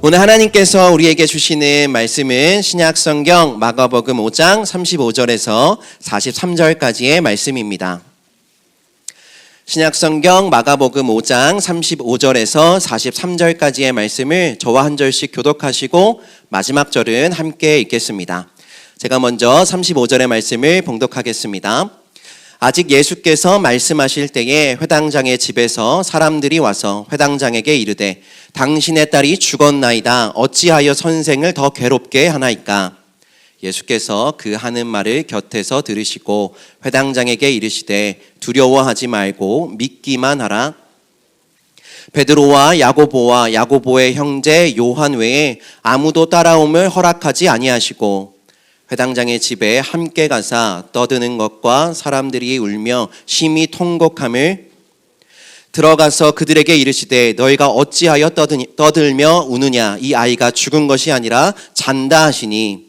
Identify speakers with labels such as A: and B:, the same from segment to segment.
A: 오늘 하나님께서 우리에게 주시는 말씀은 신약성경 마가복음 5장 35절에서 43절까지의 말씀입니다. 신약성경 마가복음 5장 35절에서 43절까지의 말씀을 저와 한 절씩 교독하시고 마지막 절은 함께 읽겠습니다. 제가 먼저 35절의 말씀을 봉독하겠습니다. 아직 예수께서 말씀하실 때에 회당장의 집에서 사람들이 와서 회당장에게 이르되 당신의 딸이 죽었나이다. 어찌하여 선생을 더 괴롭게 하나이까? 예수께서 그 하는 말을 곁에서 들으시고 회당장에게 이르시되 두려워하지 말고 믿기만 하라. 베드로와 야고보와 야고보의 형제 요한 외에 아무도 따라옴을 허락하지 아니하시고 회당장의 집에 함께 가사 떠드는 것과 사람들이 울며 심히 통곡함을 들어가서 그들에게 이르시되 너희가 어찌하여 떠들며 우느냐? 이 아이가 죽은 것이 아니라 잔다 하시니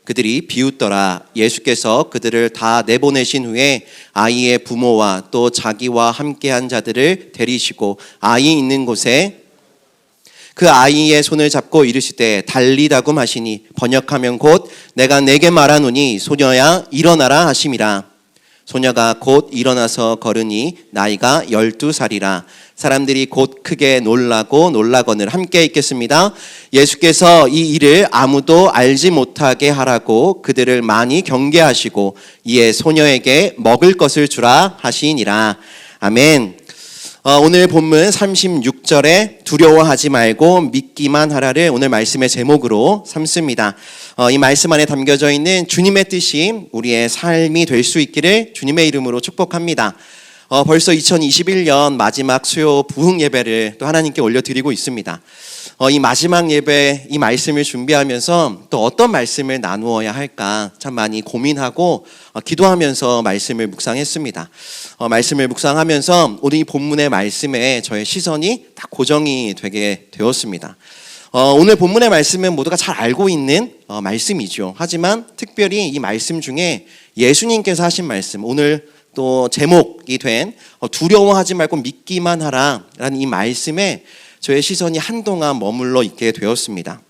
A: 그들이 비웃더라. 예수께서 그들을 다 내보내신 후에 아이의 부모와 또 자기와 함께한 자들을 데리시고 아이 있는 곳에 그 아이의 손을 잡고 이르시되 달리다굼 하시니 번역하면 곧 내가 내게 말하노니 소녀야 일어나라 하심이라. 소녀가 곧 일어나서 걸으니 나이가 12살이라. 사람들이 곧 크게 놀라거늘 함께 읽겠습니다. 예수께서 이 일을 아무도 알지 못하게 하라고 그들을 많이 경계하시고 이에 소녀에게 먹을 것을 주라 하시니라. 아멘. 오늘 본문 36절에 두려워하지 말고 믿기만 하라를 오늘 말씀의 제목으로 삼습니다. 이 말씀 안에 담겨져 있는 주님의 뜻이 우리의 삶이 될 수 있기를 주님의 이름으로 축복합니다. 벌써 2021년 마지막 수요 부흥 예배를 또 하나님께 올려드리고 있습니다. 이 마지막 예배 이 말씀을 준비하면서 또 어떤 말씀을 나누어야 할까 참 많이 고민하고 기도하면서 말씀을 묵상했습니다. 말씀을 묵상하면서 오늘 이 본문의 말씀에 저의 시선이 딱 고정이 되게 되었습니다. 오늘 본문의 말씀은 모두가 잘 알고 있는 말씀이죠. 하지만 특별히 이 말씀 중에 예수님께서 하신 말씀, 오늘 또 제목이 된 두려워하지 말고 믿기만 하라 라는 이 말씀에 저의 시선이 한동안 머물러 있게 되었습니다.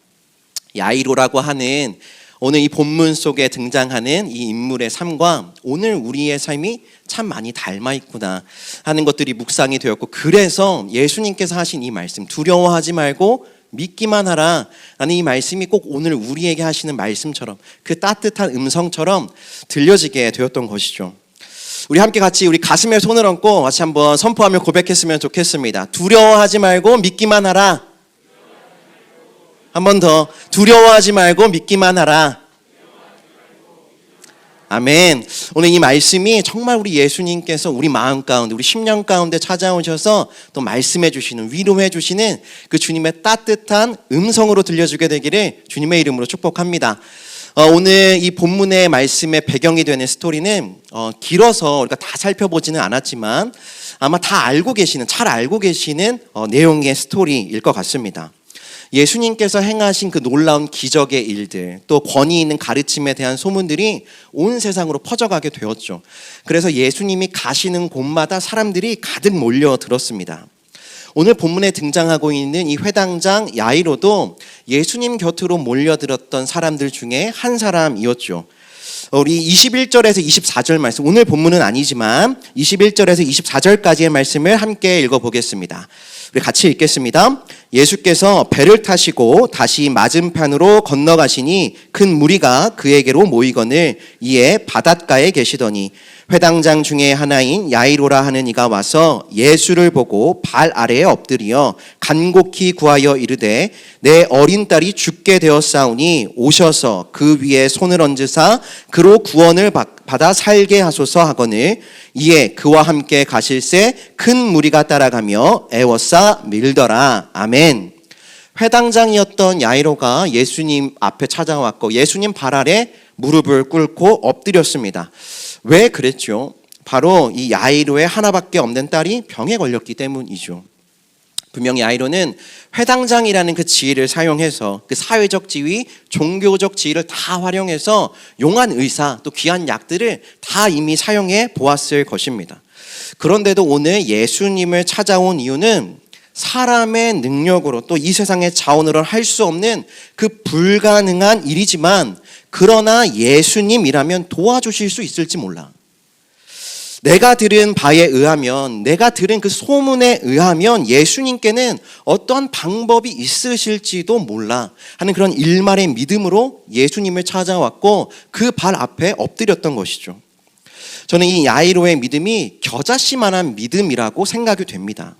A: 야이로라고 하는 오늘 이 본문 속에 등장하는 이 인물의 삶과 오늘 우리의 삶이 참 많이 닮아 있구나 하는 것들이 묵상이 되었고, 그래서 예수님께서 하신 이 말씀 두려워하지 말고 믿기만 하라 라는 이 말씀이 꼭 오늘 우리에게 하시는 말씀처럼 그 따뜻한 음성처럼 들려지게 되었던 것이죠. 우리 함께 같이 우리 가슴에 손을 얹고 같이 한번 선포하며 고백했으면 좋겠습니다. 두려워하지 말고 믿기만 하라. 한 번 더. 두려워하지 말고 믿기만 하라. 아멘. 오늘 이 말씀이 정말 우리 예수님께서 우리 마음 가운데, 우리 심령 가운데 찾아오셔서 또 말씀해 주시는, 위로해 주시는 그 주님의 따뜻한 음성으로 들려주게 되기를 주님의 이름으로 축복합니다. 오늘 이 본문의 말씀의 배경이 되는 스토리는 길어서 우리가 다 살펴보지는 않았지만 아마 다 알고 계시는, 잘 알고 계시는 내용의 스토리일 것 같습니다. 예수님께서 행하신 그 놀라운 기적의 일들, 또 권위 있는 가르침에 대한 소문들이 온 세상으로 퍼져가게 되었죠. 그래서 예수님이 가시는 곳마다 사람들이 가득 몰려들었습니다. 오늘 본문에 등장하고 있는 이 회당장 야이로도 예수님 곁으로 몰려들었던 사람들 중에 한 사람이었죠. 우리 21절에서 24절 말씀, 오늘 본문은 아니지만 21절에서 24절까지의 말씀을 함께 읽어보겠습니다. 우리 같이 읽겠습니다. 예수께서 배를 타시고 다시 맞은편으로 건너가시니 큰 무리가 그에게로 모이거늘 이에 바닷가에 계시더니 회당장 중에 하나인 야이로라 하는 이가 와서 예수를 보고 발 아래에 엎드려 간곡히 구하여 이르되 내 어린 딸이 죽게 되었사오니 오셔서 그 위에 손을 얹으사 그로 구원을 받아 살게 하소서 하거늘 이에 그와 함께 가실새 큰 무리가 따라가며 애워싸 밀더라. 아멘. 회당장이었던 야이로가 예수님 앞에 찾아왔고 예수님 발 아래 무릎을 꿇고 엎드렸습니다. 왜 그랬죠? 바로 이 야이로의 하나밖에 없는 딸이 병에 걸렸기 때문이죠. 분명히 야이로는 회당장이라는 그 지위를 사용해서 그 사회적 지위, 종교적 지위를 다 활용해서 용한 의사 또 귀한 약들을 다 이미 사용해 보았을 것입니다. 그런데도 오늘 예수님을 찾아온 이유는 사람의 능력으로 또 이 세상의 자원으로 할 수 없는 그 불가능한 일이지만 그러나 예수님이라면 도와주실 수 있을지 몰라. 내가 들은 바에 의하면, 내가 들은 그 소문에 의하면 예수님께는 어떠한 방법이 있으실지도 몰라 하는 그런 일말의 믿음으로 예수님을 찾아왔고 그 발 앞에 엎드렸던 것이죠. 저는 이 야이로의 믿음이 겨자씨만한 믿음이라고 생각이 됩니다.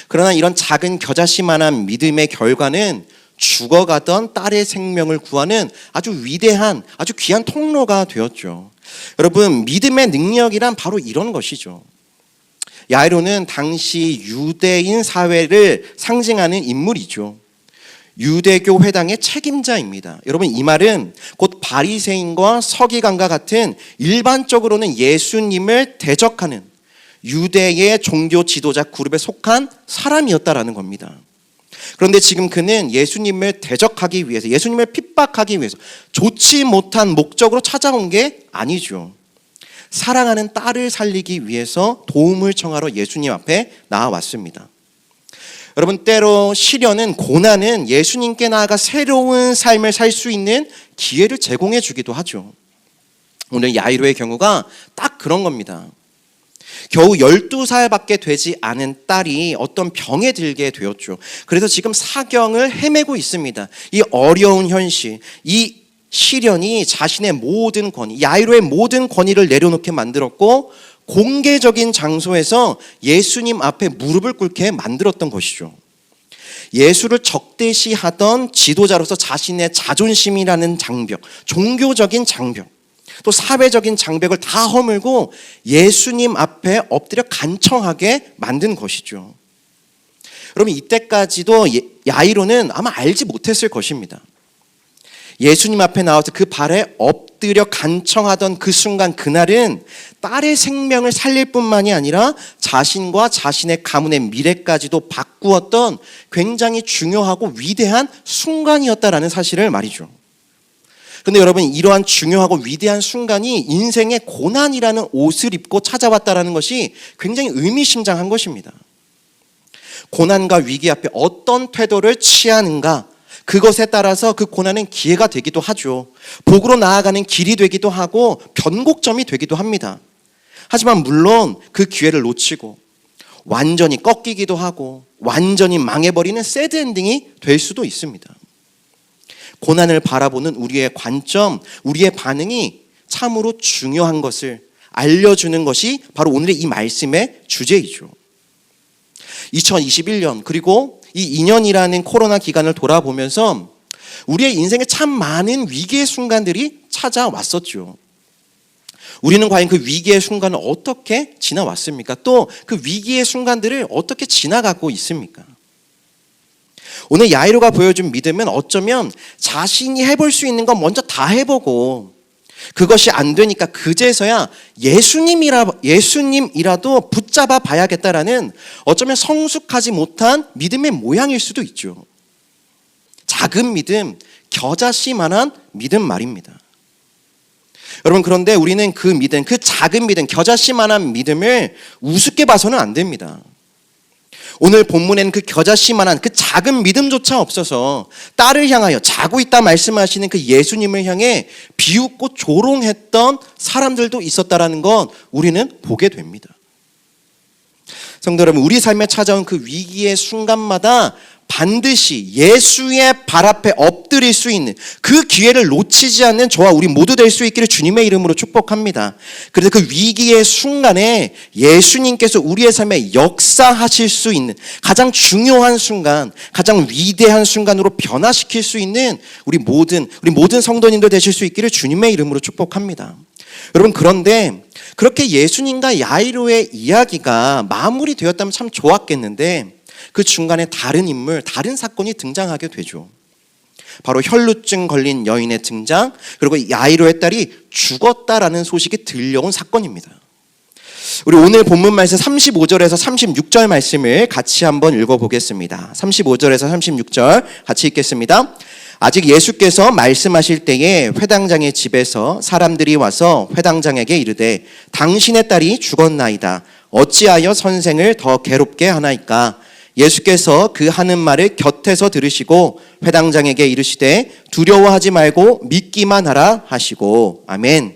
A: 그러나 이런 작은 겨자씨만한 믿음의 결과는 죽어가던 딸의 생명을 구하는 아주 위대한, 아주 귀한 통로가 되었죠. 여러분, 믿음의 능력이란 바로 이런 것이죠. 야이로는 당시 유대인 사회를 상징하는 인물이죠. 유대교 회당의 책임자입니다. 여러분, 이 말은 곧 바리새인과 서기관과 같은 일반적으로는 예수님을 대적하는 유대의 종교 지도자 그룹에 속한 사람이었다라는 겁니다. 그런데 지금 그는 예수님을 대적하기 위해서, 예수님을 핍박하기 위해서 좋지 못한 목적으로 찾아온 게 아니죠. 사랑하는 딸을 살리기 위해서 도움을 청하러 예수님 앞에 나와왔습니다. 여러분, 때로 시련은, 고난은 예수님께 나아가 새로운 삶을 살 수 있는 기회를 제공해 주기도 하죠. 오늘 야이로의 경우가 딱 그런 겁니다. 겨우 12살밖에 되지 않은 딸이 어떤 병에 들게 되었죠. 그래서 지금 사경을 헤매고 있습니다. 이 어려운 현실, 이 시련이 자신의 모든 권위, 야이로의 모든 권위를 내려놓게 만들었고 공개적인 장소에서 예수님 앞에 무릎을 꿇게 만들었던 것이죠. 예수를 적대시하던 지도자로서 자신의 자존심이라는 장벽, 종교적인 장벽, 또 사회적인 장벽을 다 허물고 예수님 앞에 엎드려 간청하게 만든 것이죠. 여러분, 이때까지도 야이로는 아마 알지 못했을 것입니다. 예수님 앞에 나와서 그 발에 엎드려 간청하던 그 순간, 그날은 딸의 생명을 살릴 뿐만이 아니라 자신과 자신의 가문의 미래까지도 바꾸었던 굉장히 중요하고 위대한 순간이었다라는 사실을 말이죠. 그런데 여러분, 이러한 중요하고 위대한 순간이 인생의 고난이라는 옷을 입고 찾아왔다는 것이 굉장히 의미심장한 것입니다. 고난과 위기 앞에 어떤 태도를 취하는가, 그것에 따라서 그 고난은 기회가 되기도 하죠. 복으로 나아가는 길이 되기도 하고 변곡점이 되기도 합니다. 하지만 물론 그 기회를 놓치고 완전히 꺾이기도 하고 완전히 망해버리는 새드 엔딩이 될 수도 있습니다. 고난을 바라보는 우리의 관점, 우리의 반응이 참으로 중요한 것을 알려주는 것이 바로 오늘의 이 말씀의 주제이죠. 2021년 그리고 이 2년이라는 코로나 기간을 돌아보면서 우리의 인생에 참 많은 위기의 순간들이 찾아왔었죠. 우리는 과연 그 위기의 순간을 어떻게 지나왔습니까? 또 그 위기의 순간들을 어떻게 지나가고 있습니까? 오늘 야이로가 보여준 믿음은 어쩌면 자신이 해볼 수 있는 건 먼저 다 해보고 그것이 안 되니까 그제서야 예수님이라도 붙잡아 봐야겠다라는 어쩌면 성숙하지 못한 믿음의 모양일 수도 있죠. 작은 믿음, 겨자씨만한 믿음 말입니다. 여러분, 그런데 우리는 그 믿음, 그 작은 믿음, 겨자씨만한 믿음을 우습게 봐서는 안 됩니다. 오늘 본문에는 그 겨자씨만한 그 작은 믿음조차 없어서 딸을 향하여 자고 있다 말씀하시는 그 예수님을 향해 비웃고 조롱했던 사람들도 있었다라는 건 우리는 보게 됩니다. 성도 여러분, 우리 삶에 찾아온 그 위기의 순간마다 반드시 예수의 발 앞에 엎드릴 수 있는 그 기회를 놓치지 않는 저와 우리 모두 될 수 있기를 주님의 이름으로 축복합니다. 그래서 그 위기의 순간에 예수님께서 우리의 삶에 역사하실 수 있는 가장 중요한 순간, 가장 위대한 순간으로 변화시킬 수 있는 우리 모든 성도님들 되실 수 있기를 주님의 이름으로 축복합니다. 여러분, 그런데 그렇게 예수님과 야이로의 이야기가 마무리되었다면 참 좋았겠는데 그 중간에 다른 인물, 다른 사건이 등장하게 되죠. 바로 혈루증 걸린 여인의 등장, 그리고 야이로의 딸이 죽었다라는 소식이 들려온 사건입니다. 우리 오늘 본문 말씀 35절에서 36절 말씀을 같이 한번 읽어보겠습니다. 35절에서 36절 같이 읽겠습니다. 아직 예수께서 말씀하실 때에 회당장의 집에서 사람들이 와서 회당장에게 이르되 당신의 딸이 죽었나이다. 어찌하여 선생을 더 괴롭게 하나이까? 예수께서 그 하는 말을 곁에서 들으시고 회당장에게 이르시되 두려워하지 말고 믿기만 하라 하시고. 아멘.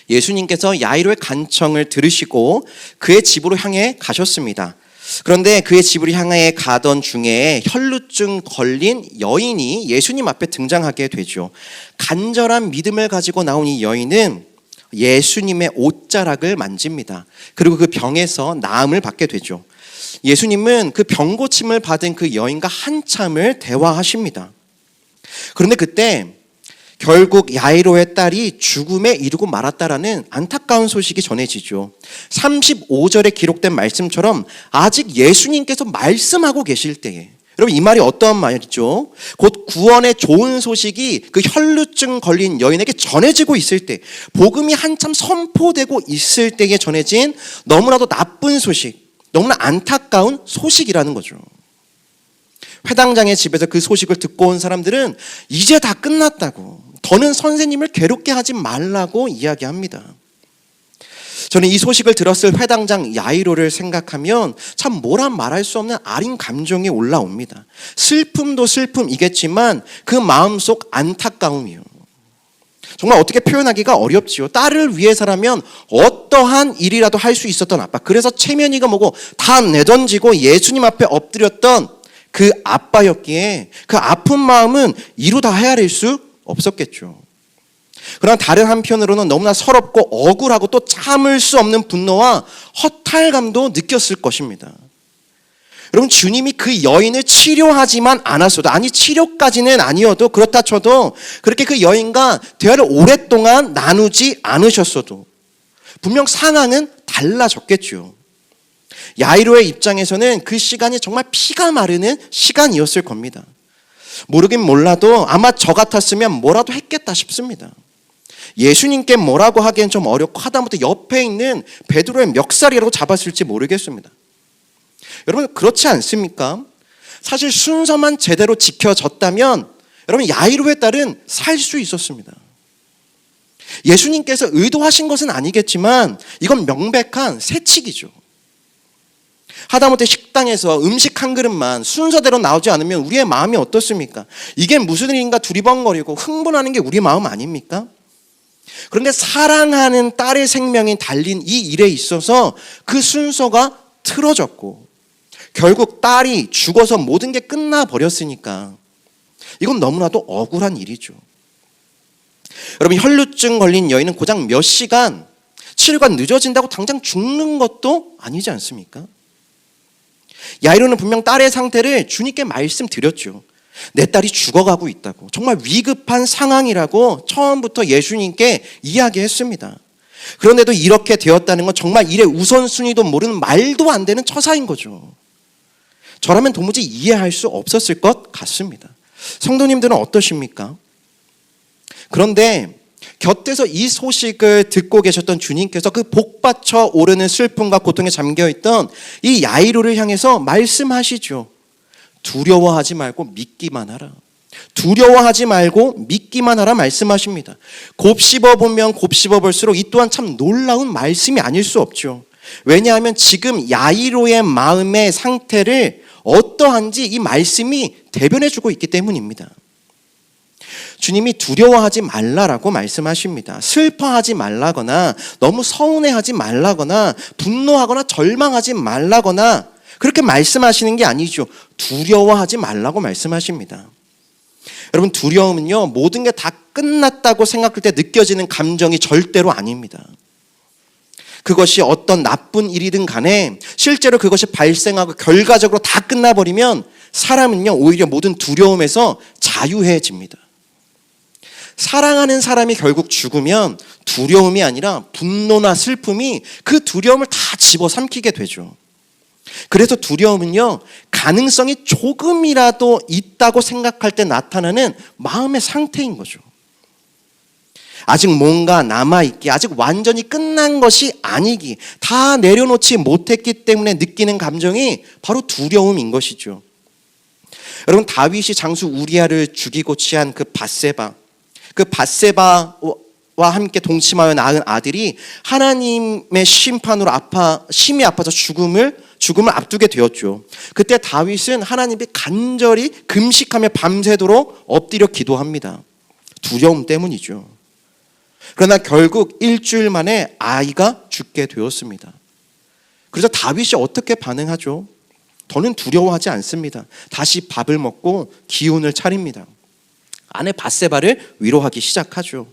A: 예수님께서 야이로의 간청을 들으시고 그의 집으로 향해 가셨습니다. 그런데 그의 집으로 향해 가던 중에 혈루증 걸린 여인이 예수님 앞에 등장하게 되죠. 간절한 믿음을 가지고 나온 이 여인은 예수님의 옷자락을 만집니다. 그리고 그 병에서 나음을 받게 되죠. 예수님은 그 병고침을 받은 그 여인과 한참을 대화하십니다. 그런데 그때 결국 야이로의 딸이 죽음에 이르고 말았다라는 안타까운 소식이 전해지죠. 35절에 기록된 말씀처럼 아직 예수님께서 말씀하고 계실 때에, 여러분 이 말이 어떠한 말이죠? 곧 구원의 좋은 소식이 그 혈루증 걸린 여인에게 전해지고 있을 때, 복음이 한참 선포되고 있을 때에 전해진 너무나도 나쁜 소식, 너무나 안타까운 소식이라는 거죠. 회당장의 집에서 그 소식을 듣고 온 사람들은 이제 다 끝났다고, 더는 선생님을 괴롭게 하지 말라고 이야기합니다. 저는 이 소식을 들었을 회당장 야이로를 생각하면 참 뭐라 말할 수 없는 아린 감정이 올라옵니다. 슬픔도 슬픔이겠지만 그 마음속 안타까움이요, 정말 어떻게 표현하기가 어렵지요. 딸을 위해서라면 어떠한 일이라도 할 수 있었던 아빠, 그래서 체면이가 뭐고 다 내던지고 예수님 앞에 엎드렸던 그 아빠였기에 그 아픈 마음은 이루 다 헤아릴 수 없었겠죠. 그러나 다른 한편으로는 너무나 서럽고 억울하고 또 참을 수 없는 분노와 허탈감도 느꼈을 것입니다. 여러분, 주님이 그 여인을 치료하지만 않았어도, 아니 치료까지는 아니어도 그렇다 쳐도 그렇게 그 여인과 대화를 오랫동안 나누지 않으셨어도 분명 상황은 달라졌겠죠. 야이로의 입장에서는 그 시간이 정말 피가 마르는 시간이었을 겁니다. 모르긴 몰라도 아마 저 같았으면 뭐라도 했겠다 싶습니다. 예수님께 뭐라고 하기엔 좀 어렵고 하다못해 옆에 있는 베드로의 멱살이라도 잡았을지 모르겠습니다. 여러분 그렇지 않습니까? 사실 순서만 제대로 지켜졌다면 여러분 야이로의 딸은 살 수 있었습니다. 예수님께서 의도하신 것은 아니겠지만 이건 명백한 세칙이죠. 하다못해 식당에서 음식 한 그릇만 순서대로 나오지 않으면 우리의 마음이 어떻습니까? 이게 무슨 일인가 두리번거리고 흥분하는 게 우리 마음 아닙니까? 그런데 사랑하는 딸의 생명이 달린 이 일에 있어서 그 순서가 틀어졌고 결국 딸이 죽어서 모든 게 끝나버렸으니까 이건 너무나도 억울한 일이죠. 여러분 혈루증 걸린 여인은 고작 몇 시간 치료가 늦어진다고 당장 죽는 것도 아니지 않습니까? 야이로는 분명 딸의 상태를 주님께 말씀드렸죠. 내 딸이 죽어가고 있다고, 정말 위급한 상황이라고 처음부터 예수님께 이야기했습니다. 그런데도 이렇게 되었다는 건 정말 일의 우선순위도 모르는 말도 안 되는 처사인 거죠. 저라면 도무지 이해할 수 없었을 것 같습니다. 성도님들은 어떠십니까? 그런데 곁에서 이 소식을 듣고 계셨던 주님께서 그 복받쳐 오르는 슬픔과 고통에 잠겨있던 이 야이로를 향해서 말씀하시죠. 두려워하지 말고 믿기만 하라. 두려워하지 말고 믿기만 하라 말씀하십니다. 곱씹어 보면 곱씹어 볼수록 이 또한 참 놀라운 말씀이 아닐 수 없죠. 왜냐하면 지금 야이로의 마음의 상태를 어떠한지 이 말씀이 대변해주고 있기 때문입니다. 주님이 두려워하지 말라라고 말씀하십니다. 슬퍼하지 말라거나 너무 서운해하지 말라거나 분노하거나 절망하지 말라거나 그렇게 말씀하시는 게 아니죠. 두려워하지 말라고 말씀하십니다. 여러분 두려움은요 모든 게 다 끝났다고 생각할 때 느껴지는 감정이 절대로 아닙니다. 그것이 어떤 나쁜 일이든 간에 실제로 그것이 발생하고 결과적으로 다 끝나버리면 사람은요 오히려 모든 두려움에서 자유해집니다. 사랑하는 사람이 결국 죽으면 두려움이 아니라 분노나 슬픔이 그 두려움을 다 집어삼키게 되죠. 그래서 두려움은요 가능성이 조금이라도 있다고 생각할 때 나타나는 마음의 상태인 거죠. 아직 뭔가 남아있기, 아직 완전히 끝난 것이 아니기, 다 내려놓지 못했기 때문에 느끼는 감정이 바로 두려움인 것이죠. 여러분 다윗이 장수 우리아를 죽이고 취한 그 밧세바, 그 밧세바와 함께 동침하여 낳은 아들이 하나님의 심판으로 심히 아파서 죽음을 죽음을 앞두게 되었죠. 그때 다윗은 하나님께 간절히 금식하며 밤새도록 엎드려 기도합니다. 두려움 때문이죠. 그러나 결국 일주일 만에 아이가 죽게 되었습니다. 그래서 다윗이 어떻게 반응하죠? 더는 두려워하지 않습니다. 다시 밥을 먹고 기운을 차립니다. 아내 밧세바를 위로하기 시작하죠.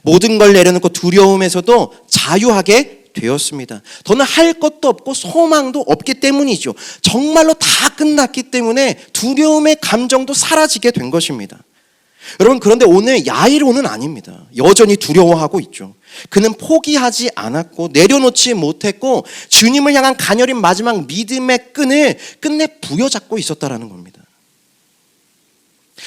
A: 모든 걸 내려놓고 두려움에서도 자유하게 되었습니다. 더는 할 것도 없고 소망도 없기 때문이죠. 정말로 다 끝났기 때문에 두려움의 감정도 사라지게 된 것입니다. 여러분, 그런데 오늘 야이로는 아닙니다. 여전히 두려워하고 있죠. 그는 포기하지 않았고 내려놓지 못했고 주님을 향한 가녀린 마지막 믿음의 끈을 끝내 부여잡고 있었다라는 겁니다.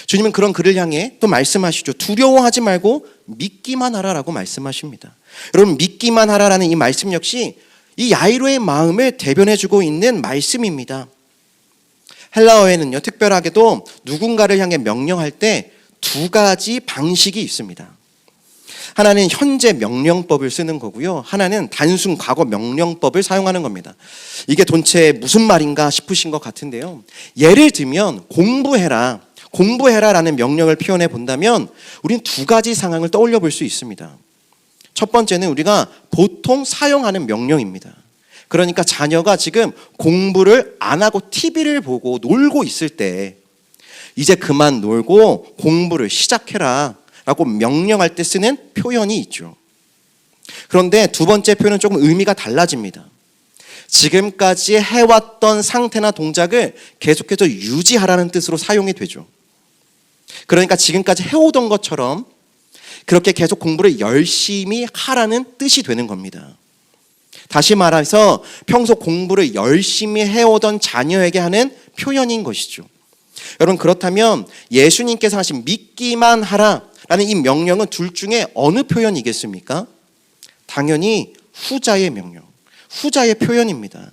A: 주님은 그런 그를 향해 또 말씀하시죠. 두려워하지 말고 믿기만 하라라고 말씀하십니다. 여러분, 믿기만 하라라는 이 말씀 역시 이 야이로의 마음을 대변해주고 있는 말씀입니다. 헬라어에는요, 특별하게도 누군가를 향해 명령할 때 두 가지 방식이 있습니다. 하나는 현재 명령법을 쓰는 거고요. 하나는 단순 과거 명령법을 사용하는 겁니다. 이게 도대체 무슨 말인가 싶으신 것 같은데요. 예를 들면 공부해라라는 명령을 표현해 본다면 우리는 두 가지 상황을 떠올려 볼 수 있습니다. 첫 번째는 우리가 보통 사용하는 명령입니다. 그러니까 자녀가 지금 공부를 안 하고 TV를 보고 놀고 있을 때 이제 그만 놀고 공부를 시작해라 라고 명령할 때 쓰는 표현이 있죠. 그런데 두 번째 표현은 조금 의미가 달라집니다. 지금까지 해왔던 상태나 동작을 계속해서 유지하라는 뜻으로 사용이 되죠. 그러니까 지금까지 해오던 것처럼 그렇게 계속 공부를 열심히 하라는 뜻이 되는 겁니다. 다시 말해서 평소 공부를 열심히 해오던 자녀에게 하는 표현인 것이죠. 여러분, 그렇다면 예수님께서 하신 믿기만 하라라는 이 명령은 둘 중에 어느 표현이겠습니까? 당연히 후자의 명령, 후자의 표현입니다.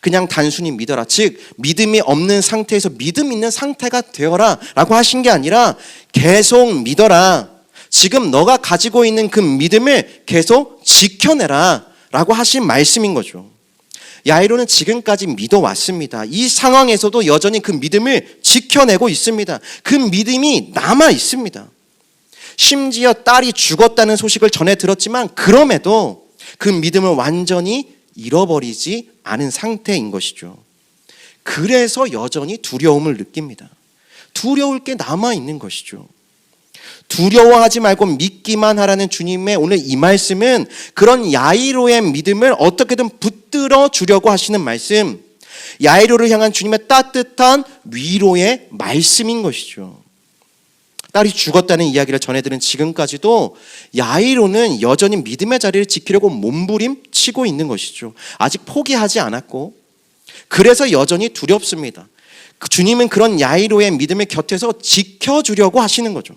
A: 그냥 단순히 믿어라, 즉 믿음이 없는 상태에서 믿음 있는 상태가 되어라 라고 하신 게 아니라 계속 믿어라, 지금 너가 가지고 있는 그 믿음을 계속 지켜내라 라고 하신 말씀인 거죠. 야이로는 지금까지 믿어왔습니다. 이 상황에서도 여전히 그 믿음을 지켜내고 있습니다. 그 믿음이 남아 있습니다. 심지어 딸이 죽었다는 소식을 전해 들었지만 그럼에도 그 믿음을 완전히 잃어버리지 않은 상태인 것이죠. 그래서 여전히 두려움을 느낍니다. 두려울 게 남아 있는 것이죠. 두려워하지 말고 믿기만 하라는 주님의 오늘 이 말씀은 그런 야이로의 믿음을 어떻게든 붙들어 주려고 하시는 말씀, 야이로를 향한 주님의 따뜻한 위로의 말씀인 것이죠. 딸이 죽었다는 이야기를 전해들은 지금까지도 야이로는 여전히 믿음의 자리를 지키려고 몸부림치고 있는 것이죠. 아직 포기하지 않았고 그래서 여전히 두렵습니다. 주님은 그런 야이로의 믿음을 곁에서 지켜주려고 하시는 거죠.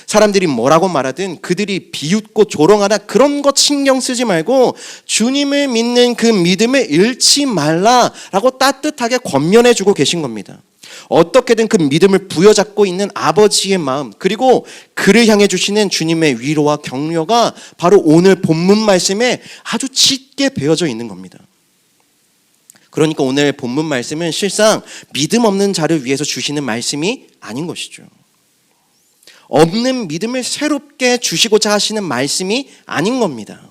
A: 사람들이 뭐라고 말하든 그들이 비웃고 조롱하다 그런 것 신경 쓰지 말고 주님을 믿는 그 믿음을 잃지 말라라고 따뜻하게 권면해주고 계신 겁니다. 어떻게든 그 믿음을 부여잡고 있는 아버지의 마음, 그리고 그를 향해 주시는 주님의 위로와 격려가 바로 오늘 본문 말씀에 아주 짙게 배어져 있는 겁니다. 그러니까 오늘 본문 말씀은 실상 믿음 없는 자를 위해서 주시는 말씀이 아닌 것이죠. 없는 믿음을 새롭게 주시고자 하시는 말씀이 아닌 겁니다.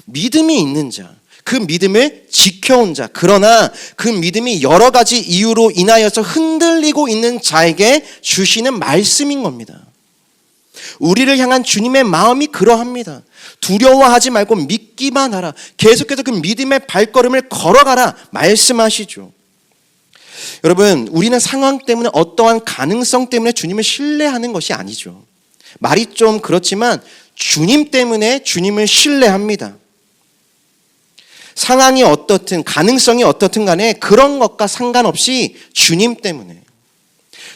A: 믿음이 있는 자, 그 믿음을 지켜온 자, 그러나 그 믿음이 여러 가지 이유로 인하여서 흔들리고 있는 자에게 주시는 말씀인 겁니다. 우리를 향한 주님의 마음이 그러합니다. 두려워하지 말고 믿기만 하라. 계속해서 그 믿음의 발걸음을 걸어가라 말씀하시죠. 여러분, 우리는 상황 때문에 어떠한 가능성 때문에 주님을 신뢰하는 것이 아니죠. 말이 좀 그렇지만 주님 때문에 주님을 신뢰합니다. 상황이 어떻든 가능성이 어떻든 간에 그런 것과 상관없이 주님 때문에,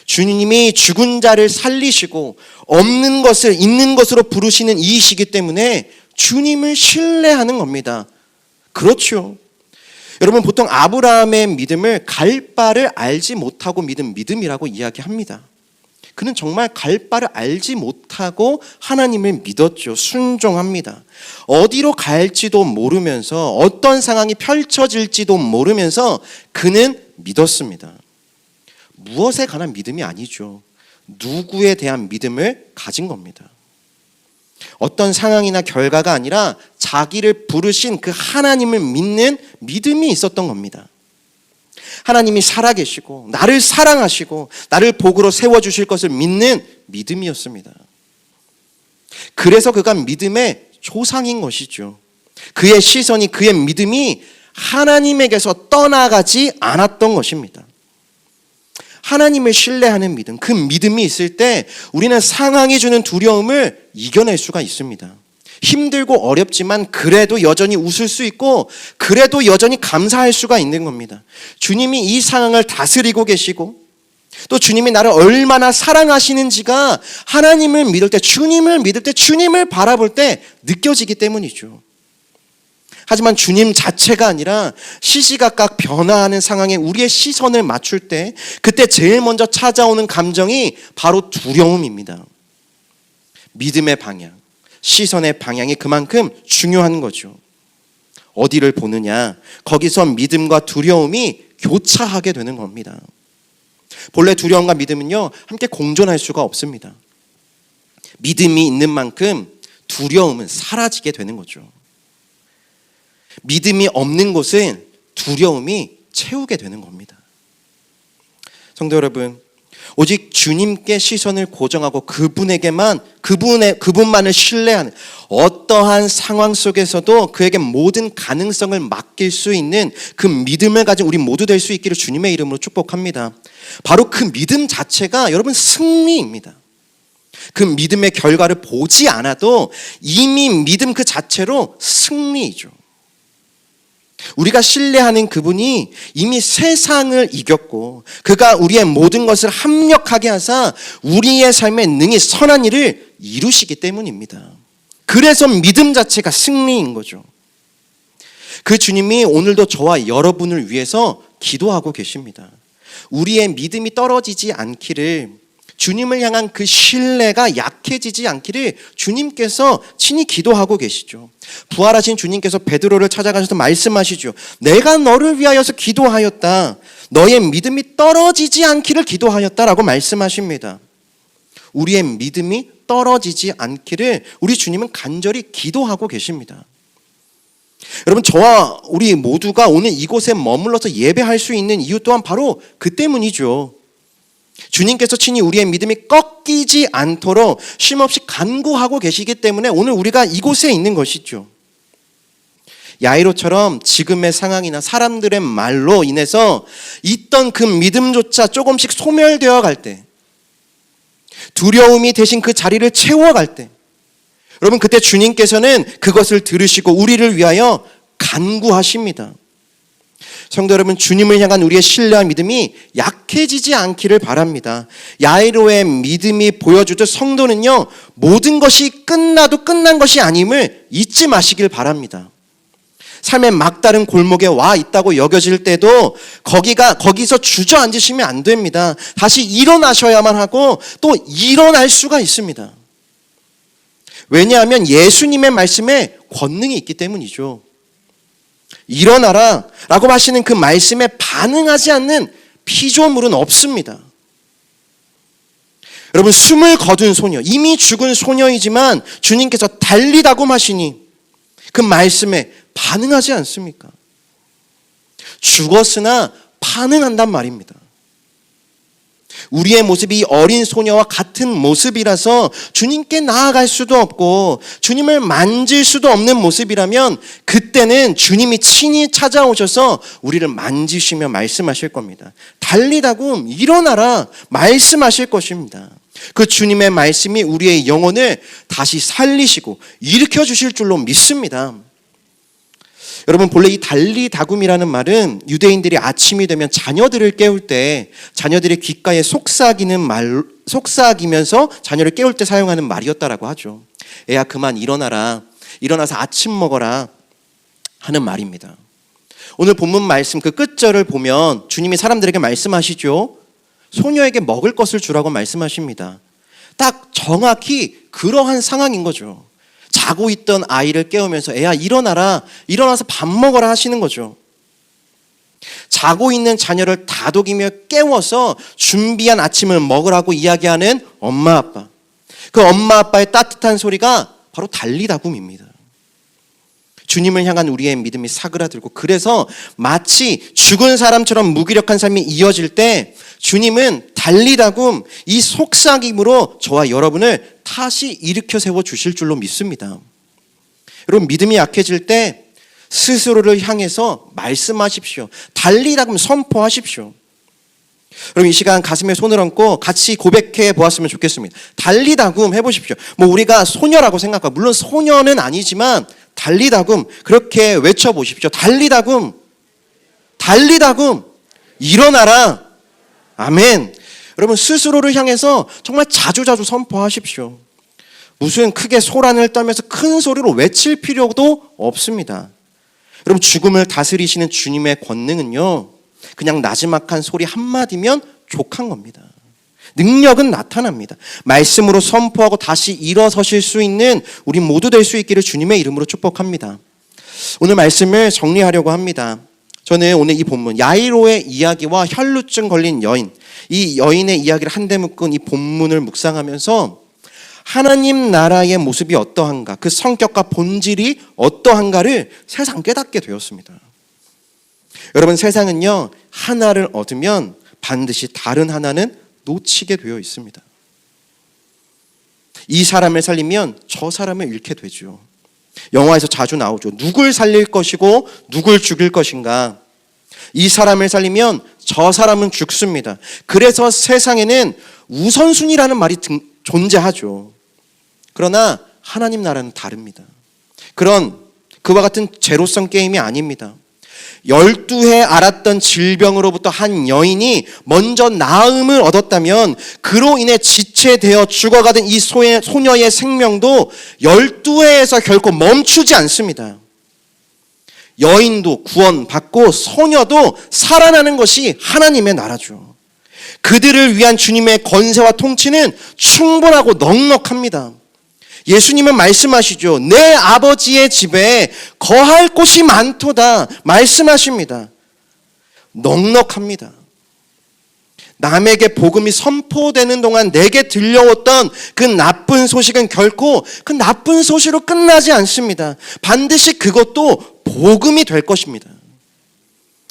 A: 주님이 죽은 자를 살리시고 없는 것을 있는 것으로 부르시는 이이시기 때문에 주님을 신뢰하는 겁니다. 그렇죠. 여러분, 보통 아브라함의 믿음을 갈 바를 알지 못하고 믿은 믿음이라고 이야기합니다. 그는 정말 갈 바를 알지 못하고 하나님을 믿었죠. 순종합니다. 어디로 갈지도 모르면서 어떤 상황이 펼쳐질지도 모르면서 그는 믿었습니다. 무엇에 관한 믿음이 아니죠. 누구에 대한 믿음을 가진 겁니다. 어떤 상황이나 결과가 아니라 자기를 부르신 그 하나님을 믿는 믿음이 있었던 겁니다. 하나님이 살아계시고 나를 사랑하시고 나를 복으로 세워주실 것을 믿는 믿음이었습니다. 그래서 그가 믿음의 조상인 것이죠. 그의 시선이, 그의 믿음이 하나님에게서 떠나가지 않았던 것입니다. 하나님을 신뢰하는 믿음, 그 믿음이 있을 때 우리는 상황이 주는 두려움을 이겨낼 수가 있습니다. 힘들고 어렵지만 그래도 여전히 웃을 수 있고 그래도 여전히 감사할 수가 있는 겁니다. 주님이 이 상황을 다스리고 계시고 또 주님이 나를 얼마나 사랑하시는지가 하나님을 믿을 때, 주님을 믿을 때, 주님을 바라볼 때 느껴지기 때문이죠. 하지만 주님 자체가 아니라 시시각각 변화하는 상황에 우리의 시선을 맞출 때 그때 제일 먼저 찾아오는 감정이 바로 두려움입니다. 믿음의 방향, 시선의 방향이 그만큼 중요한 거죠. 어디를 보느냐, 거기서 믿음과 두려움이 교차하게 되는 겁니다. 본래 두려움과 믿음은요, 함께 공존할 수가 없습니다. 믿음이 있는 만큼 두려움은 사라지게 되는 거죠. 믿음이 없는 곳은 두려움이 채우게 되는 겁니다. 성도 여러분, 오직 주님께 시선을 고정하고 그분만을 신뢰하는 어떠한 상황 속에서도 그에게 모든 가능성을 맡길 수 있는 그 믿음을 가진 우리 모두 될 수 있기를 주님의 이름으로 축복합니다. 바로 그 믿음 자체가 여러분 승리입니다. 그 믿음의 결과를 보지 않아도 이미 믿음 그 자체로 승리이죠. 우리가 신뢰하는 그분이 이미 세상을 이겼고 그가 우리의 모든 것을 합력하게 하사 우리의 삶에 능히 선한 일을 이루시기 때문입니다. 그래서 믿음 자체가 승리인 거죠. 그 주님이 오늘도 저와 여러분을 위해서 기도하고 계십니다. 우리의 믿음이 떨어지지 않기를, 주님을 향한 그 신뢰가 약해지지 않기를 주님께서 친히 기도하고 계시죠. 부활하신 주님께서 베드로를 찾아가셔서 말씀하시죠. 내가 너를 위하여서 기도하였다. 너의 믿음이 떨어지지 않기를 기도하였다라고 말씀하십니다. 우리의 믿음이 떨어지지 않기를 우리 주님은 간절히 기도하고 계십니다. 여러분, 저와 우리 모두가 오늘 이곳에 머물러서 예배할 수 있는 이유 또한 바로 그 때문이죠. 주님께서 친히 우리의 믿음이 꺾이지 않도록 쉼없이 간구하고 계시기 때문에 오늘 우리가 이곳에 있는 것이죠. 야이로처럼 지금의 상황이나 사람들의 말로 인해서 있던 그 믿음조차 조금씩 소멸되어 갈 때, 두려움이 대신 그 자리를 채워갈 때, 여러분 그때 주님께서는 그것을 들으시고 우리를 위하여 간구하십니다. 성도 여러분, 주님을 향한 우리의 신뢰와 믿음이 약해지지 않기를 바랍니다. 야이로의 믿음이 보여주듯 성도는요, 모든 것이 끝나도 끝난 것이 아님을 잊지 마시길 바랍니다. 삶의 막다른 골목에 와 있다고 여겨질 때도 거기서 주저앉으시면 안 됩니다. 다시 일어나셔야만 하고 또 일어날 수가 있습니다. 왜냐하면 예수님의 말씀에 권능이 있기 때문이죠. 일어나라 라고 하시는 그 말씀에 반응하지 않는 피조물은 없습니다. 여러분, 숨을 거둔 소녀, 이미 죽은 소녀이지만 주님께서 달리다고 하시니 그 말씀에 반응하지 않습니까? 죽었으나 반응한단 말입니다. 우리의 모습이 이 어린 소녀와 같은 모습이라서 주님께 나아갈 수도 없고 주님을 만질 수도 없는 모습이라면 그때는 주님이 친히 찾아오셔서 우리를 만지시며 말씀하실 겁니다. 달리다고 일어나라 말씀하실 것입니다. 그 주님의 말씀이 우리의 영혼을 다시 살리시고 일으켜 주실 줄로 믿습니다. 여러분, 본래 이 달리다굼이라는 말은 유대인들이 아침이 되면 자녀들을 깨울 때 자녀들의 귓가에 속삭이면서 자녀를 깨울 때 사용하는 말이었다라고 하죠. 애야 그만 일어나라, 일어나서 아침 먹어라 하는 말입니다. 오늘 본문 말씀 그 끝절을 보면 주님이 사람들에게 말씀하시죠. 소녀에게 먹을 것을 주라고 말씀하십니다. 딱 정확히 그러한 상황인 거죠. 자고 있던 아이를 깨우면서 애야 일어나라, 일어나서 밥 먹어라 하시는 거죠. 자고 있는 자녀를 다독이며 깨워서 준비한 아침을 먹으라고 이야기하는 엄마 아빠. 그 엄마 아빠의 따뜻한 소리가 바로 달리다굼입니다. 주님을 향한 우리의 믿음이 사그라들고, 그래서 마치 죽은 사람처럼 무기력한 삶이 이어질 때 주님은 달리다굼, 이 속삭임으로 저와 여러분을 다시 일으켜 세워 주실 줄로 믿습니다. 여러분, 믿음이 약해질 때 스스로를 향해서 말씀하십시오. 달리다굼 선포하십시오. 여러분, 이 시간 가슴에 손을 얹고 같이 고백해 보았으면 좋겠습니다. 달리다굼 해보십시오. 뭐 우리가 소녀라고 생각하고, 물론 소녀는 아니지만 달리다굼 그렇게 외쳐보십시오. 달리다굼, 달리다굼, 일어나라. 아멘. 여러분, 스스로를 향해서 정말 자주자주 선포하십시오. 무슨 크게 소란을 떨면서 큰 소리로 외칠 필요도 없습니다. 여러분, 죽음을 다스리시는 주님의 권능은요, 그냥 나지막한 소리 한마디면 족한 겁니다. 능력은 나타납니다. 말씀으로 선포하고 다시 일어서실 수 있는 우리 모두 될 수 있기를 주님의 이름으로 축복합니다. 오늘 말씀을 정리하려고 합니다. 저는 오늘 이 본문, 야이로의 이야기와 혈루증 걸린 여인, 이 여인의 이야기를 한데 묶은 이 본문을 묵상하면서 하나님 나라의 모습이 어떠한가, 그 성격과 본질이 어떠한가를 새삼 깨닫게 되었습니다. 여러분, 세상은요, 하나를 얻으면 반드시 다른 하나는 놓치게 되어 있습니다. 이 사람을 살리면 저 사람을 잃게 되죠. 영화에서 자주 나오죠. 누굴 살릴 것이고 누굴 죽일 것인가. 이 사람을 살리면 저 사람은 죽습니다. 그래서 세상에는 우선순위라는 말이 존재하죠. 그러나 하나님 나라는 다릅니다. 그와 같은 제로섬 게임이 아닙니다. 12해 앓았던 질병으로부터 한 여인이 먼저 나음을 얻었다면 그로 인해 지체되어 죽어가던 이 소녀의 생명도 12해에서 결코 멈추지 않습니다. 여인도 구원받고 소녀도 살아나는 것이 하나님의 나라죠. 그들을 위한 주님의 권세와 통치는 충분하고 넉넉합니다. 예수님은 말씀하시죠. 내 아버지의 집에 거할 곳이 많도다 말씀하십니다. 넉넉합니다. 남에게 복음이 선포되는 동안 내게 들려왔던 그 나쁜 소식은 결코 그 나쁜 소식으로 끝나지 않습니다. 반드시 그것도 복음이 될 것입니다.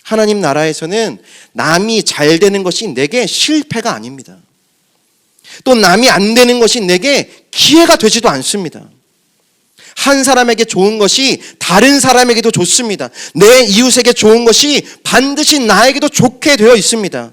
A: 하나님 나라에서는 남이 잘 되는 것이 내게 실패가 아닙니다. 또 남이 안 되는 것이 내게 기회가 되지도 않습니다. 한 사람에게 좋은 것이 다른 사람에게도 좋습니다. 내 이웃에게 좋은 것이 반드시 나에게도 좋게 되어 있습니다.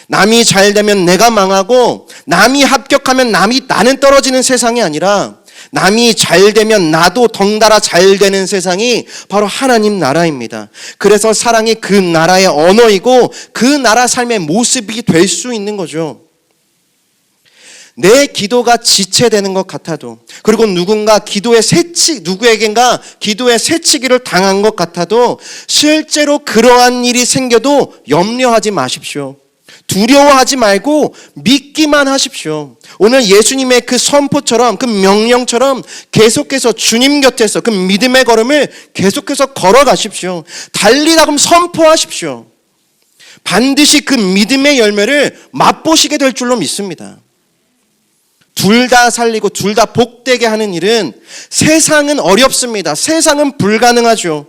A: 남이 잘 되면 내가 망하고 남이 합격하면 나는 떨어지는 세상이 아니라 남이 잘 되면 나도 덩달아 잘 되는 세상이 바로 하나님 나라입니다. 그래서 사랑이 그 나라의 언어이고 그 나라 삶의 모습이 될 수 있는 거죠. 내 기도가 지체되는 것 같아도, 그리고 누군가에겐가 기도의 새치기를 당한 것 같아도 실제로 그러한 일이 생겨도 염려하지 마십시오. 두려워하지 말고 믿기만 하십시오. 오늘 예수님의 그 선포처럼, 그 명령처럼 계속해서 주님 곁에서 그 믿음의 걸음을 계속해서 걸어가십시오. 달리다금 선포하십시오. 반드시 그 믿음의 열매를 맛보시게 될 줄로 믿습니다. 둘 다 살리고 둘 다 복되게 하는 일은 세상은 어렵습니다. 세상은 불가능하죠.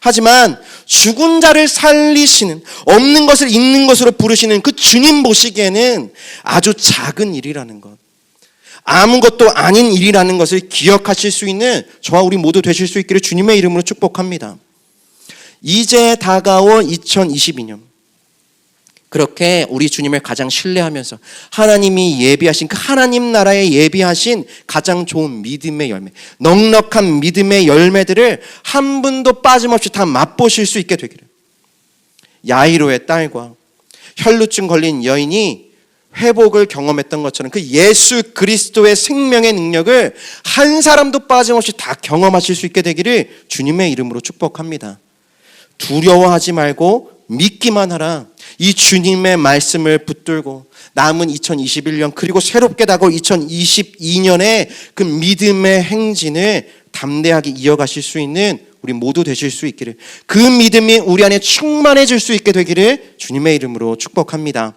A: 하지만 죽은 자를 살리시는, 없는 것을 있는 것으로 부르시는 그 주님 보시기에는 아주 작은 일이라는 것, 아무것도 아닌 일이라는 것을 기억하실 수 있는 저와 우리 모두 되실 수 있기를 주님의 이름으로 축복합니다. 이제 다가올 2022년, 그렇게 우리 주님을 가장 신뢰하면서 하나님이 예비하신 그 하나님 나라에 예비하신 가장 좋은 믿음의 열매, 넉넉한 믿음의 열매들을 한 분도 빠짐없이 다 맛보실 수 있게 되기를. 야이로의 딸과 혈루증 걸린 여인이 회복을 경험했던 것처럼 그 예수 그리스도의 생명의 능력을 한 사람도 빠짐없이 다 경험하실 수 있게 되기를 주님의 이름으로 축복합니다. 두려워하지 말고 믿기만 하라. 이 주님의 말씀을 붙들고 남은 2021년 그리고 새롭게 다가올 2022년에 그 믿음의 행진을 담대하게 이어가실 수 있는 우리 모두 되실 수 있기를, 그 믿음이 우리 안에 충만해질 수 있게 되기를 주님의 이름으로 축복합니다.